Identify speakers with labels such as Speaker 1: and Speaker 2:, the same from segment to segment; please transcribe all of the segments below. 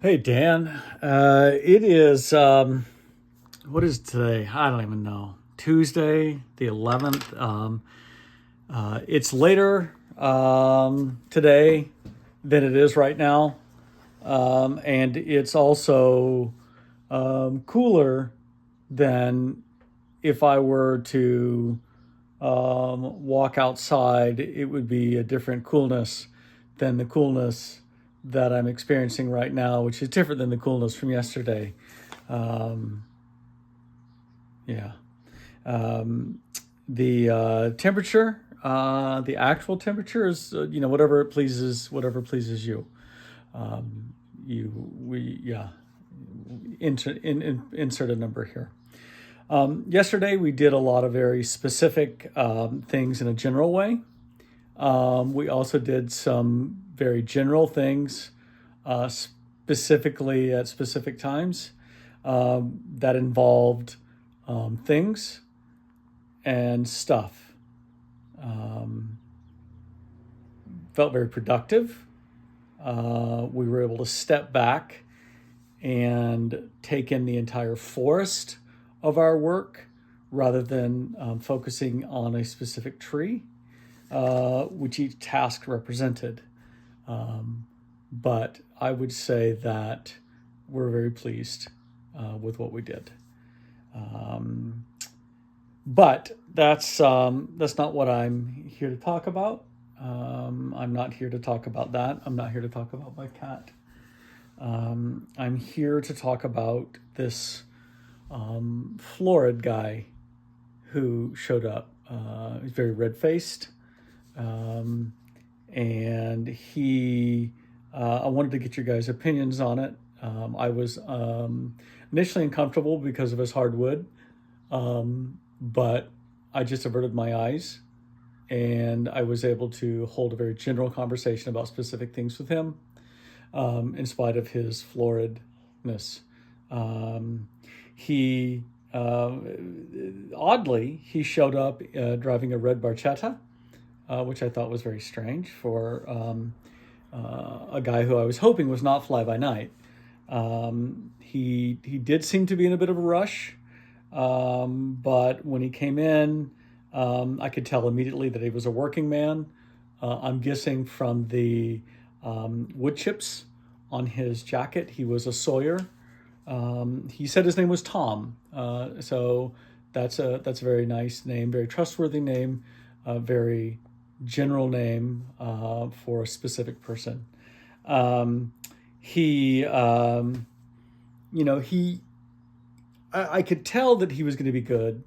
Speaker 1: Hey Dan, it is what is today? I don't even know. Tuesday, the 11th. It's later today than it is right now, and it's also cooler than if I were to walk outside. It would be a different coolness than the coolness that I'm experiencing right now, which is different than the coolness from yesterday. Um, yeah. Um, the temperature, the actual temperature is, whatever pleases you. Yeah. Insert a number here. Yesterday we did a lot of very specific things in a general way. We also did some very general things, specifically at specific times, that involved things and stuff. Felt very productive. We were able to step back and take in the entire forest of our work rather than focusing on a specific tree, which each task represented. But I would say that we're very pleased with what we did. But that's not what I'm here to talk about. I'm not here to talk about that. I'm not here to talk about my cat. I'm here to talk about this Florid guy who showed up. He's very red-faced. And he, I wanted to get your guys' opinions on it. I was initially uncomfortable because of his hardwood, but I just averted my eyes and I was able to hold a very general conversation about specific things with him, in spite of his floridness. He oddly, he showed up driving a red Barchetta, which I thought was very strange for a guy who I was hoping was not fly by night. He did seem to be in a bit of a rush, but when he came in, I could tell immediately that he was a working man. I'm guessing from the wood chips on his jacket, he was a sawyer. He said his name was Tom, so that's a very nice name, very trustworthy name, very general name for a specific person. He, I could tell that he was going to be good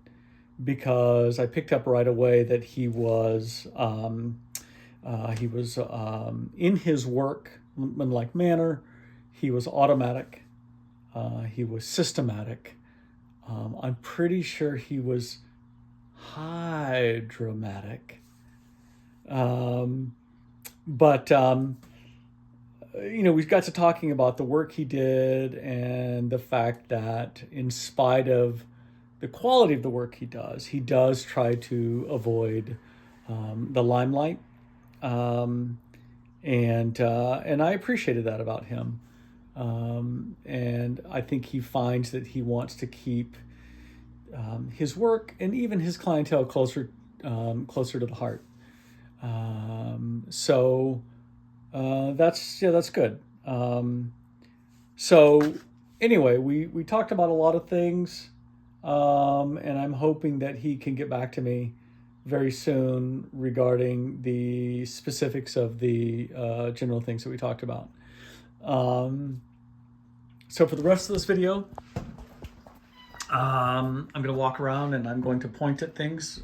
Speaker 1: because I picked up right away that he was in his workmanlike manner. He was automatic. He was systematic. I'm pretty sure he was hydromatic. But we got to talking about the work he did and the fact that in spite of the quality of the work he does try to avoid the limelight. And I appreciated that about him. And I think he finds that he wants to keep his work and even his clientele closer to the heart. So that's good. So anyway, we talked about a lot of things, and I'm hoping that he can get back to me very soon regarding the specifics of the general things that we talked about. So for the rest of this video, I'm going to walk around and I'm going to point at things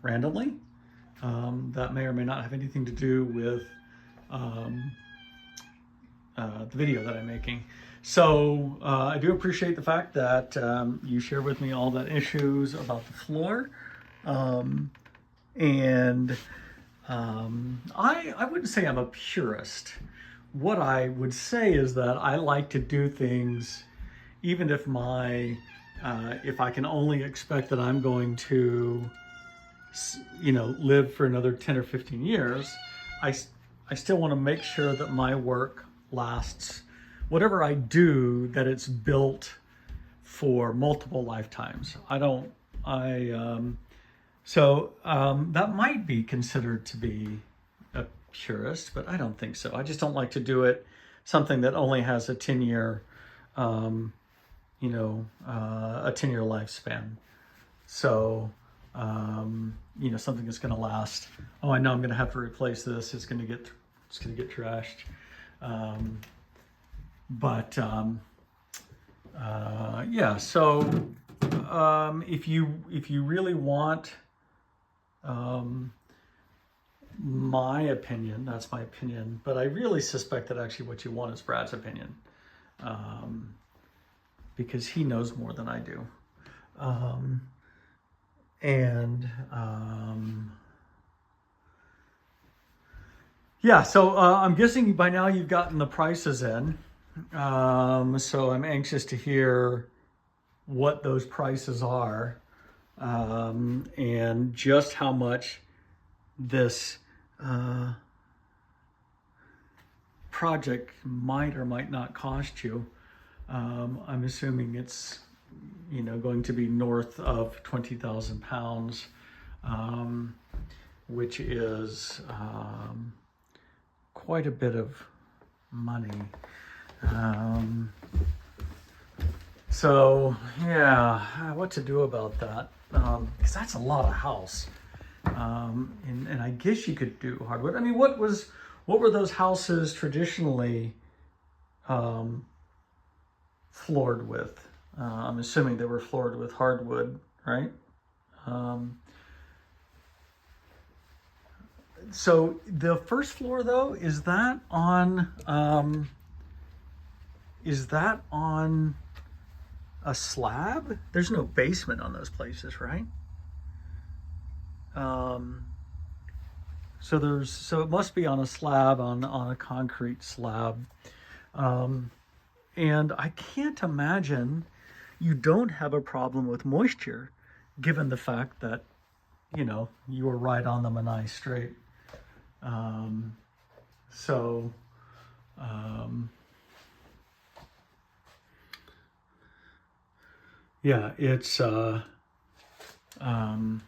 Speaker 1: randomly. That may or may not have anything to do with the video that I'm making. So I do appreciate the fact that you share with me all the issues about the floor. And I wouldn't say I'm a purist. What I would say is that I like to do things even if if I can only expect that I'm going to live for another 10 or 15 years, I still want to make sure that my work lasts whatever I do, that it's built for multiple lifetimes. That might be considered to be a purist, but I don't think so. I just don't like to do it something that only has a 10-year, a 10-year lifespan. So, something that's going to last. Oh, I know I'm going to have to replace this. It's going to get trashed. Yeah. So, if you really want my opinion, that's my opinion, but I really suspect that actually what you want is Brad's opinion, because he knows more than I do. Yeah, so I'm guessing by now you've gotten the prices in. So I'm anxious to hear what those prices are, and just how much this project might or might not cost you. I'm assuming it's going to be north of 20,000 pounds, which is quite a bit of money. So yeah, what to do about that? Because that's a lot of house. And I guess you could do hardwood. I mean, what were those houses traditionally floored with? I'm assuming they were floored with hardwood, right? So the first floor, though, is that on a slab? There's no basement on those places, right? So it must be on a slab, on a concrete slab. And I can't imagine you don't have a problem with moisture, given the fact that, you were right on the Menai Strait. Yeah, it's, I don't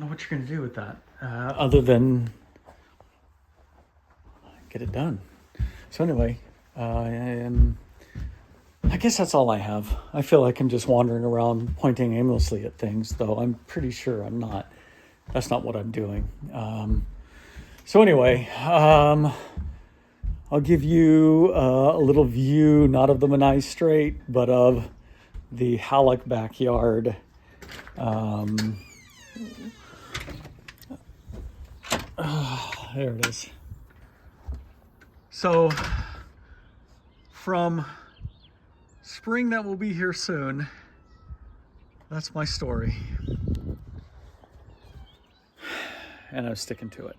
Speaker 1: know what you're going to do with that, other than get it done. So anyway, I guess that's all I have. I feel like I'm just wandering around pointing aimlessly at things, though I'm pretty sure I'm not. That's not what I'm doing. So anyway, I'll give you a little view, not of the Menai Strait, but of the Halleck backyard. There it is. So from spring that will be here soon, that's my story. And I'm sticking to it.